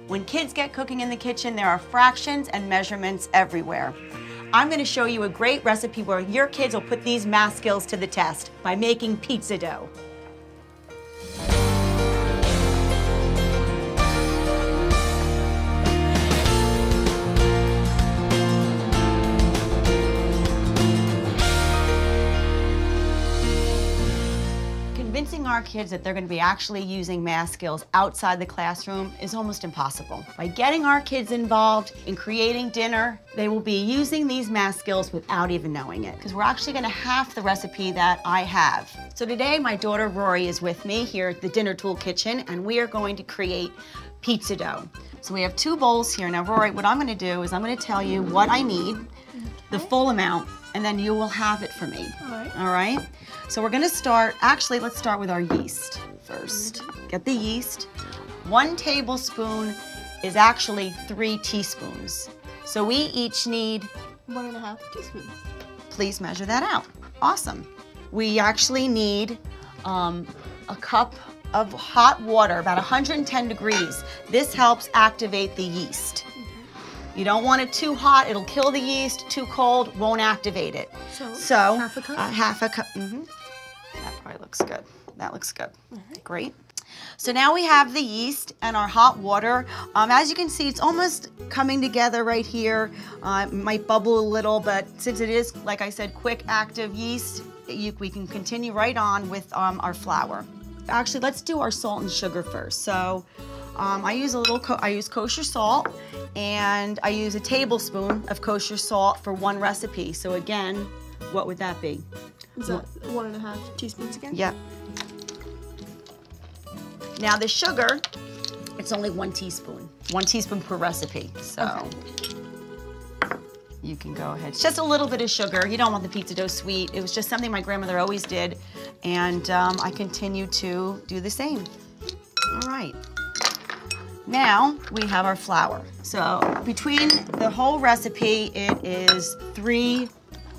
When kids get cooking in the kitchen, there are fractions and measurements everywhere. I'm going to show you a great recipe where your kids will put these math skills to the test by making pizza dough. Convincing our kids that they're going to be actually using math skills outside the classroom is almost impossible. By getting our kids involved in creating dinner, they will be using these math skills without even knowing it, because we're actually going to half the recipe that I have. So today my daughter Rory is with me here at the DinnerTool kitchen, and we are going to create pizza dough. So we have 2 bowls here. Now Rory, what I'm going to do is I'm going to tell you what I need, the full amount, and then you will have it for me. All right? So we're gonna start, actually let's start with our yeast first. Get the yeast. 1 tablespoon is actually 3 teaspoons. So we each need 1.5 teaspoons. Please measure that out. Awesome. We actually need a cup of hot water, about 110 degrees. This helps activate the yeast. You don't want it too hot, it'll kill the yeast. Too cold, won't activate it. So half a cup? Half a cup, That probably looks good. That looks good. Great. So now we have the yeast and our hot water. As you can see, it's almost coming together right here. It might bubble a little, but since it is, like I said, quick active yeast, we can continue right on with our flour. Actually, let's do our salt and sugar first. So I use kosher salt, and I use a tablespoon of kosher salt for 1 recipe. So again, what would that be? Is that 1.5 teaspoons again? Yep. Now the sugar, it's only 1 teaspoon. 1 teaspoon per recipe. So you can go ahead. It's just a little bit of sugar. You don't want the pizza dough sweet. It was just something my grandmother always did, and I continue to do the same. All right. Now we have our flour. So between the whole recipe, it is 3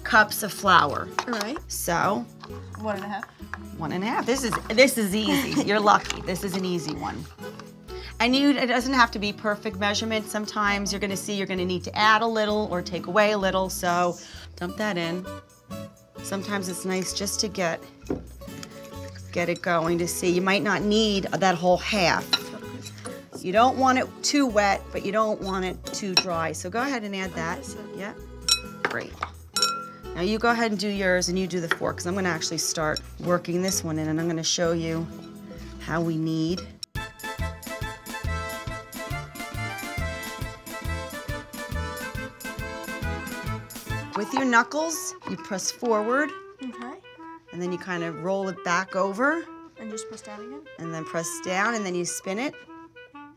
cups of flour. All right. So 1.5. 1.5. This is easy. You're lucky. This is an easy one. And it doesn't have to be perfect measurement. Sometimes you're going to see you're going to need to add a little or take away a little. So dump that in. Sometimes it's nice just to get it going to see. You might not need that whole half. You don't want it too wet, but you don't want it too dry. So go ahead and add that. Yeah, great. Now you go ahead and do yours, and you do the fork, because I'm going to actually start working this one in, and I'm going to show you how we knead. With your knuckles, you press forward. Okay. And then you kind of roll it back over. And just press down again? And then press down, and then you spin it.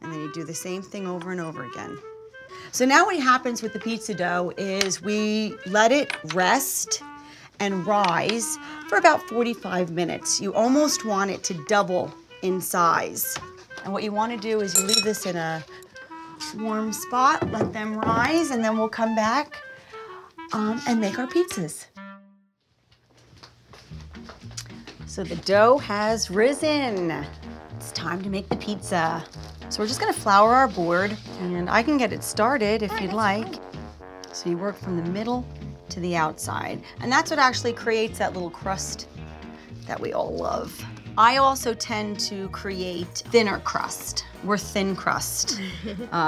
And then you do the same thing over and over again. So now what happens with the pizza dough is we let it rest and rise for about 45 minutes. You almost want it to double in size. And what you want to do is you leave this in a warm spot, let them rise, and then we'll come back and make our pizzas. So the dough has risen. It's time to make the pizza. So we're just gonna flour our board, and I can get it started if you'd like. So you work from the middle to the outside. And that's what actually creates that little crust that we all love. I also tend to create thinner crust. We're thin crust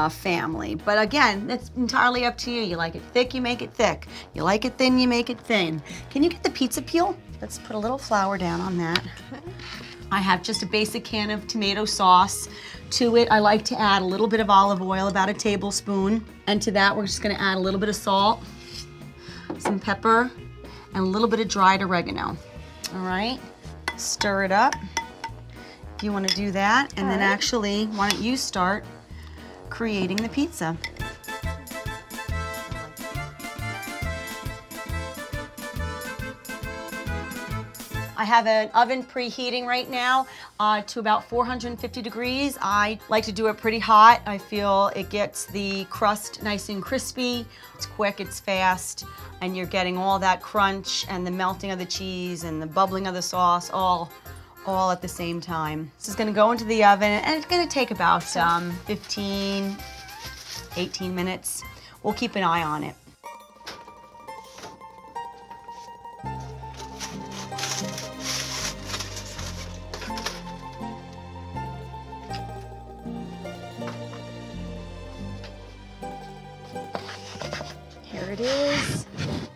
family. But again, it's entirely up to you. You like it thick, you make it thick. You like it thin, you make it thin. Can you get the pizza peel? Let's put a little flour down on that. I have just a basic can of tomato sauce. To it, I like to add a little bit of olive oil, about a tablespoon. And to that, we're just gonna add a little bit of salt, some pepper, and a little bit of dried oregano. All right, stir it up if you wanna do that. And then actually, why don't you start creating the pizza? I have an oven preheating right now to about 450 degrees. I like to do it pretty hot. I feel it gets the crust nice and crispy. It's quick, it's fast, and you're getting all that crunch and the melting of the cheese and the bubbling of the sauce all all at the same time. This is gonna go into the oven and it's gonna take about 15, 18 minutes. We'll keep an eye on it. Here it is.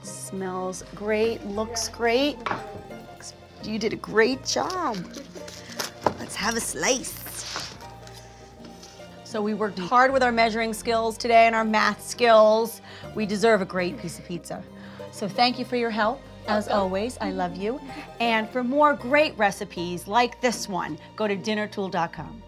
Smells great, looks great. You did a great job. Let's have a slice. So we worked hard with our measuring skills today and our math skills. We deserve a great piece of pizza. So thank you for your help. As always, I love you. And for more great recipes like this one, go to dinnertool.com.